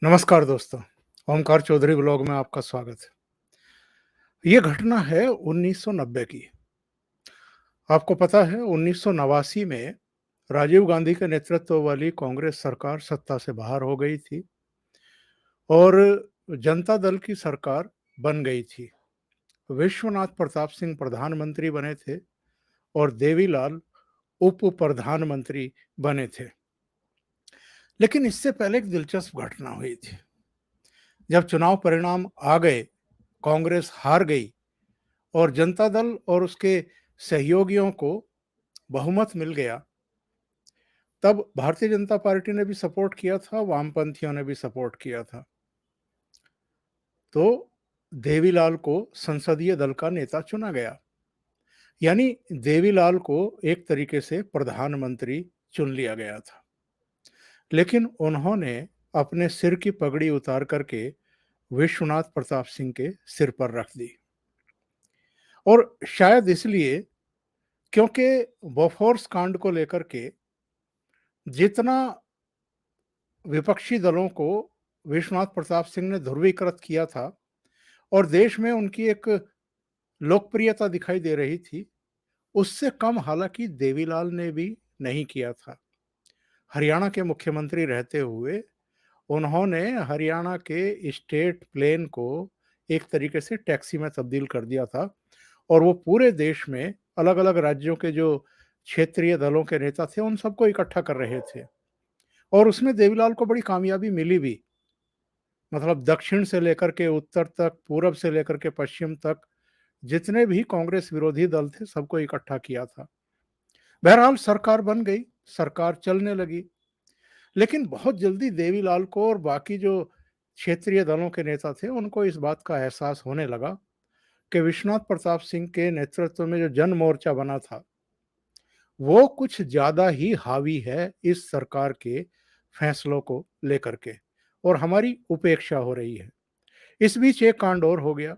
नमस्कार दोस्तों, ओमकार चौधरी ब्लॉग में आपका स्वागत है। ये घटना है 1990 की। आपको पता है 1989 में राजीव गांधी के नेतृत्व वाली कांग्रेस सरकार सत्ता से बाहर हो गई थी और जनता दल की सरकार बन गई थी। विश्वनाथ प्रताप सिंह प्रधानमंत्री बने थे और देवीलाल उप प्रधानमंत्री बने थे। लेकिन इससे पहले एक दिलचस्प घटना हुई थी। जब चुनाव परिणाम आ गए, कांग्रेस हार गई और जनता दल और उसके सहयोगियों को बहुमत मिल गया, तब भारतीय जनता पार्टी ने भी सपोर्ट किया था, वामपंथियों ने भी सपोर्ट किया था। तो देवीलाल को संसदीय दल का नेता चुना गया। यानी देवीलाल को एक तरीके से प्रधानमंत्री चुन लिया गया था। लेकिन उन्होंने अपने सिर की पगड़ी उतार करके विश्वनाथ प्रताप सिंह के सिर पर रख दी। और शायद इसलिए क्योंकि बोफोर्स कांड को लेकर के जितना विपक्षी दलों को विश्वनाथ प्रताप सिंह ने ध्रुवीकृत किया था और देश में उनकी एक लोकप्रियता दिखाई दे रही थी, उससे कम हालांकि देवीलाल ने भी नहीं किया था। हरियाणा के मुख्यमंत्री रहते हुए उन्होंने हरियाणा के स्टेट प्लेन को एक तरीके से टैक्सी में तब्दील कर दिया था और वो पूरे देश में अलग-अलग राज्यों के जो क्षेत्रीय दलों के नेता थे, उन सबको इकट्ठा कर रहे थे और उसमें देवीलाल को बड़ी कामयाबी मिली भी। मतलब दक्षिण से लेकर के उत्तर तक, पूरब से लेकर के पश्चिम तक जितने भी कांग्रेस विरोधी दल थे, सबको इकट्ठा किया था। बहरहाल सरकार बन गई, सरकार चलने लगी। लेकिन बहुत जल्दी देवीलाल को और बाकी जो क्षेत्रीय दलों के नेता थे, उनको इस बात का एहसास होने लगा कि विश्वनाथ प्रताप सिंह के नेतृत्व में जो जन मोर्चा बना था, वो कुछ ज़्यादा ही हावी है इस सरकार के फैसलों को लेकर के और हमारी उपेक्षा हो रही है। इस बीच एक कांड और हो गया।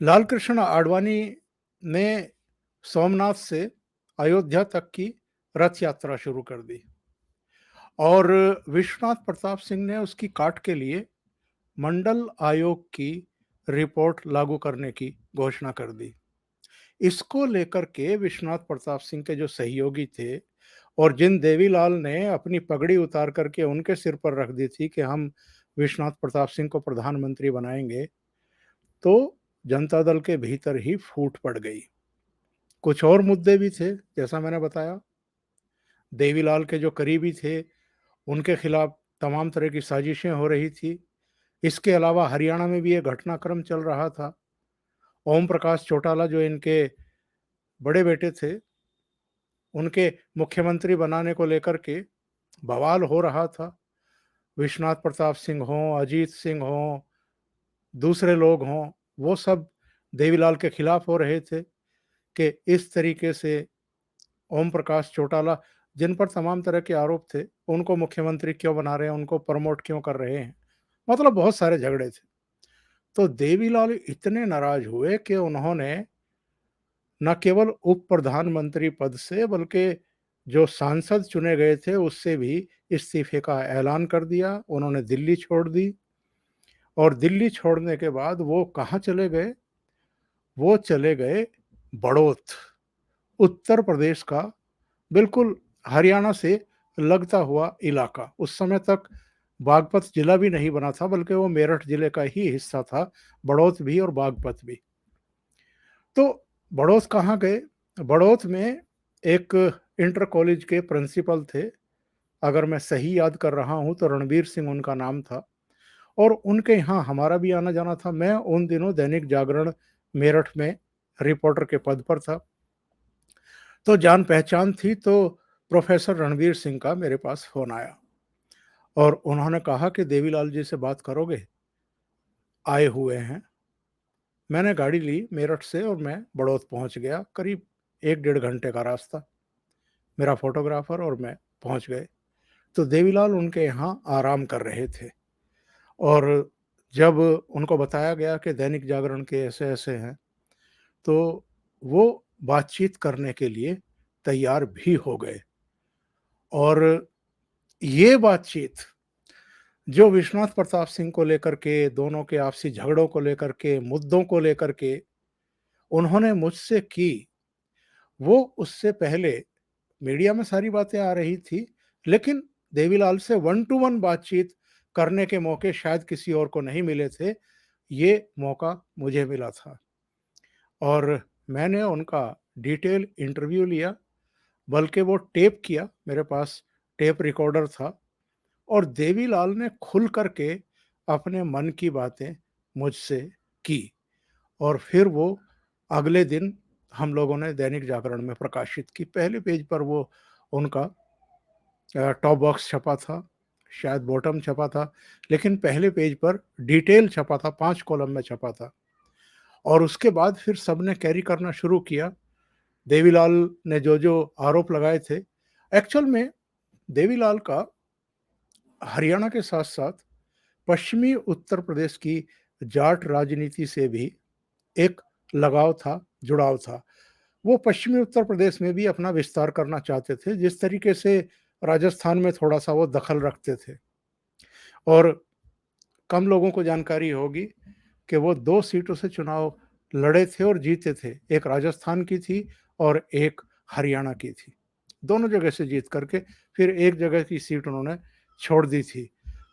लाल कृष्ण आडवाणी ने सोमनाथ से अयोध्या तक की रथ यात्रा शुरू कर दी और विश्वनाथ प्रताप सिंह ने उसकी काट के लिए मंडल आयोग की रिपोर्ट लागू करने की घोषणा कर दी। इसको लेकर के विश्वनाथ प्रताप सिंह के जो सहयोगी थे और जिन देवीलाल ने अपनी पगड़ी उतार करके उनके सिर पर रख दी थी कि हम विश्वनाथ प्रताप सिंह को प्रधानमंत्री बनाएंगे, तो जनता दल के भीतर ही फूट पड़ गई। कुछ और मुद्दे भी थे, जैसा मैंने बताया। देवीलाल के जो करीबी थे, उनके खिलाफ तमाम तरह की साजिशें हो रही थी। इसके अलावा हरियाणा में भी ये घटनाक्रम चल रहा था। ओम प्रकाश चौटाला जो इनके बड़े बेटे थे, उनके मुख्यमंत्री बनाने को लेकर के बवाल हो रहा था। विश्वनाथ प्रताप सिंह हों, अजीत सिंह हों, दूसरे लोग हों, वो सब देवीलाल के खिलाफ हो रहे थे कि इस तरीके से ओम प्रकाश चौटाला, जिन पर तमाम तरह के आरोप थे, उनको मुख्यमंत्री क्यों बना रहे हैं, उनको प्रमोट क्यों कर रहे हैं। मतलब बहुत सारे झगड़े थे। तो देवीलाल इतने नाराज हुए कि उन्होंने न केवल उप प्रधानमंत्री पद से बल्कि जो सांसद चुने गए थे उससे भी इस्तीफे का ऐलान कर दिया। उन्होंने दिल्ली छोड़ दी और दिल्ली छोड़ने के बाद वो कहाँ चले गए? वो चले गए बड़ौत, उत्तर प्रदेश का बिल्कुल हरियाणा से लगता हुआ इलाका। उस समय तक बागपत जिला भी नहीं बना था, बल्कि वो मेरठ जिले का ही हिस्सा था, बड़ौत भी और बागपत भी। तो बड़ौत कहाँ गए? बड़ौत में एक इंटर कॉलेज के प्रिंसिपल थे, अगर मैं सही याद कर रहा हूँ तो रणबीर सिंह उनका नाम था और उनके यहाँ हमारा भी आना-जाना था। मैं उन दिनों दैनिक जागरण मेरठ में रिपोर्टर के पद पर था। तो जान-पहचान थी, तो प्रोफ़ेसर रणबीर सिंह का मेरे पास फ़ोन आया और उन्होंने कहा कि देवीलाल जी से बात करोगे? आए हुए हैं। मैंने गाड़ी ली मेरठ से और मैं बड़ौत पहुँच गया, करीब 1 डेढ़ घंटे का रास्ता। मेरा फ़ोटोग्राफ़र और मैं पहुँच गए। तो देवीलाल उनके यहाँ आराम कर रहे थे और जब उनको बताया गया कि दैनिक जागरण के ऐसे-ऐसे हैं, तो वो बातचीत करने के लिए तैयार भी हो गए और ये बातचीत जो विश्वनाथ प्रताप सिंह को लेकर के, दोनों के आपसी झगड़ों को लेकर के, मुद्दों को लेकर के उन्होंने मुझसे की, वो उससे पहले मीडिया में सारी बातें आ रही थी, लेकिन देवीलाल से वन टू वन बातचीत करने के मौके शायद किसी और को नहीं मिले थे। ये मौका मुझे मिला था और मैंने उनका डिटेल इंटरव्यू लिया, बल्कि वो टेप किया, मेरे पास टेप रिकॉर्डर था और देवीलाल ने खुल कर के अपने मन की बातें मुझसे की और फिर वो अगले दिन हम लोगों ने दैनिक जागरण में प्रकाशित की। पहले पेज पर वो उनका टॉप बॉक्स छपा था, शायद बॉटम छपा था, लेकिन पहले पेज पर डिटेल छपा था, 5 कॉलम में छपा था और उसके बाद फिर सबने कैरी करना शुरू किया। देवीलाल ने जो-जो आरोप लगाए थे, एक्चुअल में देवीलाल का हरियाणा के साथ-साथ पश्चिमी उत्तर प्रदेश की जाट राजनीति से भी एक लगाव था, जुड़ाव था। वो पश्चिमी उत्तर प्रदेश में भी अपना विस्तार करना चाहते थे, जिस तरीके से राजस्थान में थोड़ा-सा वो दखल रखते थे और कम लोगों को जानकारी होगी कि वो 2 सीटों से चुनाव लड़े थे और जीते थे। एक राजस्थान की थी और एक हरियाणा की थी। दोनों जगह से जीत करके फिर एक जगह की सीट उन्होंने छोड़ दी थी।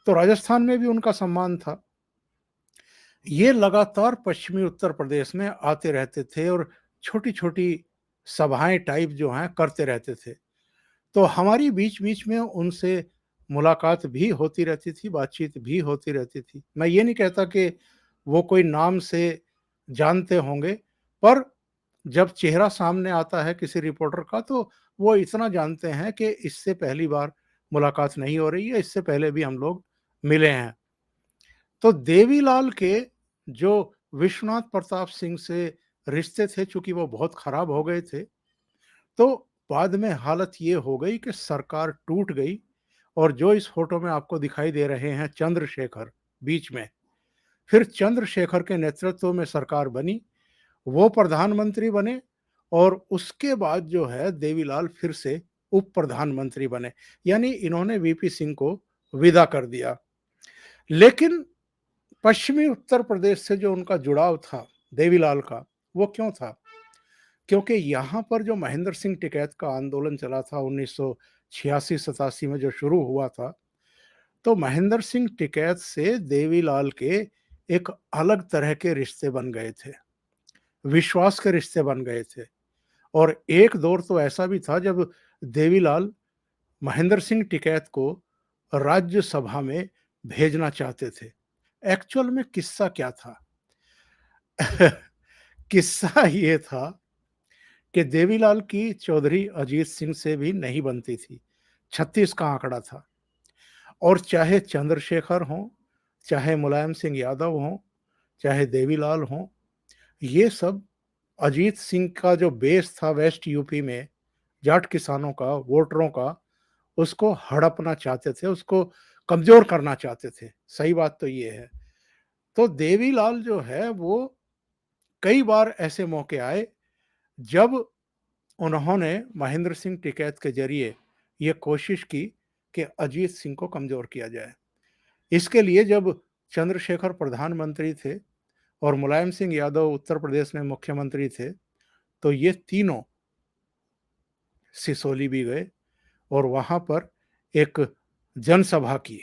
तो राजस्थान में भी उनका सम्मान था। ये लगातार पश्चिमी उत्तर प्रदेश में आते रहते थे और छोटी-छोटी सभाएँ टाइप जो हैं करते रहते थे। तो हमारी बीच-बीच में उनसे मुलाकात भी होती रहती थी, बातचीत भी होती रहती थी। मैं ये नहीं कहता कि वो कोई नाम से जानते होंगे, पर जब चेहरा सामने आता है किसी रिपोर्टर का तो वो इतना जानते हैं कि इससे पहली बार मुलाकात नहीं हो रही है, इससे पहले भी हम लोग मिले हैं। तो देवीलाल के जो विश्वनाथ प्रताप सिंह से रिश्ते थे, चूँकि वो बहुत खराब हो गए थे, तो बाद में हालत ये हो गई कि सरकार टूट गई और जो इस फोटो में आपको दिखाई दे रहे हैं चंद्रशेखर बीच में, फिर चंद्रशेखर के नेतृत्व में सरकार बनी, वो प्रधानमंत्री बने और उसके बाद जो है देवीलाल फिर से उप प्रधानमंत्री बने। यानी इन्होंने वीपी सिंह को विदा कर दिया। लेकिन पश्चिमी उत्तर प्रदेश से जो उनका जुड़ाव था देवीलाल का, वो क्यों था? क्योंकि यहाँ पर जो महेंद्र सिंह टिकैत का आंदोलन चला था 1986-87 में जो शुरू हुआ था, तो महेंद्र सिंह टिकैत से देवीलाल के एक अलग तरह के रिश्ते बन गए थे, विश्वास के रिश्ते बन गए थे और एक दौर तो ऐसा भी था जब देवीलाल महेंद्र सिंह टिकैत को राज्यसभा में भेजना चाहते थे। एक्चुअल में किस्सा क्या था? किस्सा ये था कि देवीलाल की चौधरी अजीत सिंह से भी नहीं बनती थी। 36 का आंकड़ा था और चाहे चंद्रशेखर हों, चाहे मुलायम सिंह यादव हों, चाहे देवीलाल हों, ये सब अजीत सिंह का जो बेस था वेस्ट यूपी में जाट किसानों का, वोटरों का, उसको हड़पना चाहते थे, उसको कमज़ोर करना चाहते थे। सही बात तो ये है। तो देवीलाल जो है वो कई बार ऐसे मौके आए जब उन्होंने महेंद्र सिंह टिकैत के ज़रिए ये कोशिश की कि अजीत सिंह को कमज़ोर किया जाए। इसके लिए जब चंद्रशेखर प्रधानमंत्री थे और मुलायम सिंह यादव उत्तर प्रदेश में मुख्यमंत्री थे, तो ये तीनों सिसोली भी गए और वहाँ पर एक जनसभा की।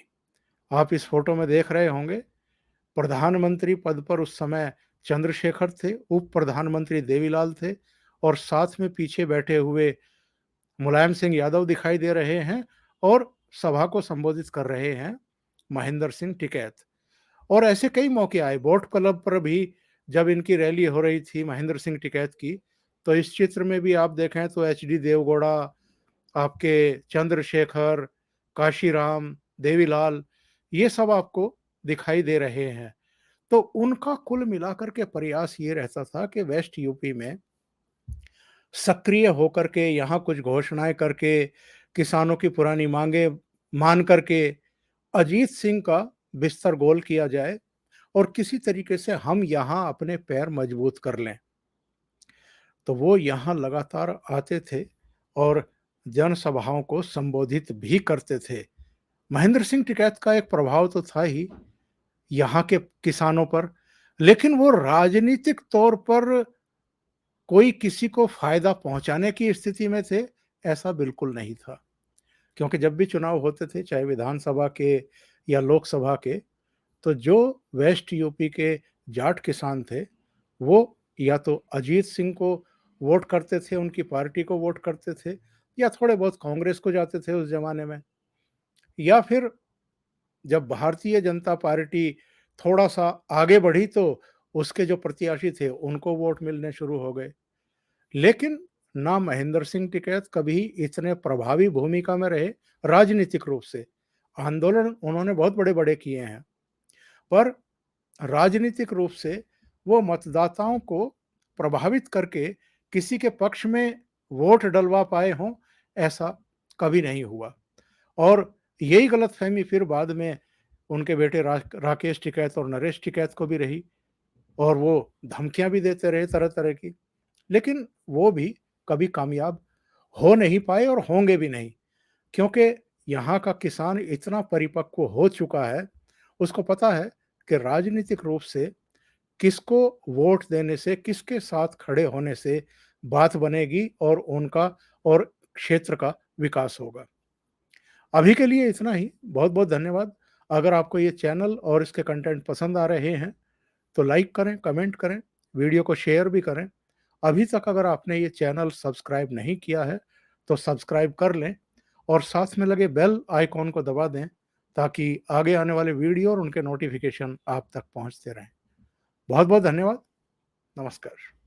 आप इस फ़ोटो में देख रहे होंगे, प्रधानमंत्री पद पर उस समय चंद्रशेखर थे, उप प्रधानमंत्री देवीलाल थे और साथ में पीछे बैठे हुए मुलायम सिंह यादव दिखाई दे रहे हैं और सभा को संबोधित कर रहे हैं महेंद्र सिंह टिकैत। और ऐसे कई मौके आए, बोट क्लब पर भी जब इनकी रैली हो रही थी महेंद्र सिंह टिकैत की, तो इस चित्र में भी आप देखें तो एचडी देवगौड़ा, आपके चंद्रशेखर, काशीराम, देवीलाल, ये सब आपको दिखाई दे रहे हैं। तो उनका कुल मिलाकर के प्रयास ये रहता था कि वेस्ट यूपी में सक्रिय होकर के यहाँ कुछ घोषणाएँ करके, किसानों की पुरानी माँगें मान करके अजीत सिंह का बिस्तर गोल किया जाए और किसी तरीके से हम यहाँ अपने पैर मजबूत कर लें। तो वो यहाँ लगातार आते थे और जनसभाओं को संबोधित भी करते थे। महेंद्र सिंह टिकैत का एक प्रभाव तो था ही यहाँ के किसानों पर, लेकिन वो राजनीतिक तौर पर कोई किसी को फ़ायदा पहुँचाने की स्थिति में थे, ऐसा बिल्कुल नहीं था। क्योंकि जब भी चुनाव होते थे, चाहे विधानसभा के या लोकसभा के, तो जो वेस्ट यूपी के जाट किसान थे, वो या तो अजीत सिंह को वोट करते थे, उनकी पार्टी को वोट करते थे, या थोड़े बहुत कांग्रेस को जाते थे उस ज़माने में। या फिर जब भारतीय जनता पार्टी थोड़ा-सा आगे बढ़ी, तो उसके जो प्रत्याशी थे, उनको वोट मिलने शुरू हो गए। लेकिन ना महेंद्र सिंह टिकैत कभी इतने प्रभावी भूमिका में रहे राजनीतिक रूप से। आंदोलन उन्होंने बहुत बड़े-बड़े किए हैं, पर राजनीतिक रूप से वो मतदाताओं को प्रभावित करके किसी के पक्ष में वोट डलवा पाए हों, ऐसा कभी नहीं हुआ। और यही गलतफ़हमी फिर बाद में उनके बेटे राकेश टिकैत और नरेश टिकैत को भी रही, और वो धमकियाँ भी देते रहे तरह-तरह की। लेकिन वो भी कभी कामयाब हो नहीं पाए और होंगे भी नहीं, क्योंकि यहाँ का किसान इतना परिपक्व हो चुका है, उसको पता है कि राजनीतिक रूप से किसको वोट देने से, किसके साथ खड़े होने से बात बनेगी और उनका और क्षेत्र का विकास होगा। अभी के लिए इतना ही। बहुत-बहुत धन्यवाद। अगर आपको ये चैनल और इसके कंटेंट पसंद आ रहे हैं, तो लाइक करें, कमेंट करें, वीडियो को शेयर भी करें। अभी तक अगर आपने ये चैनल सब्सक्राइब नहीं किया है, तो सब्सक्राइब कर लें और साथ में लगे बेल आइकॉन को दबा दें, ताकि आगे आने वाले वीडियो और उनके नोटिफ़िकेशन आप तक पहुँचते रहें। बहुत-बहुत धन्यवाद। नमस्कार।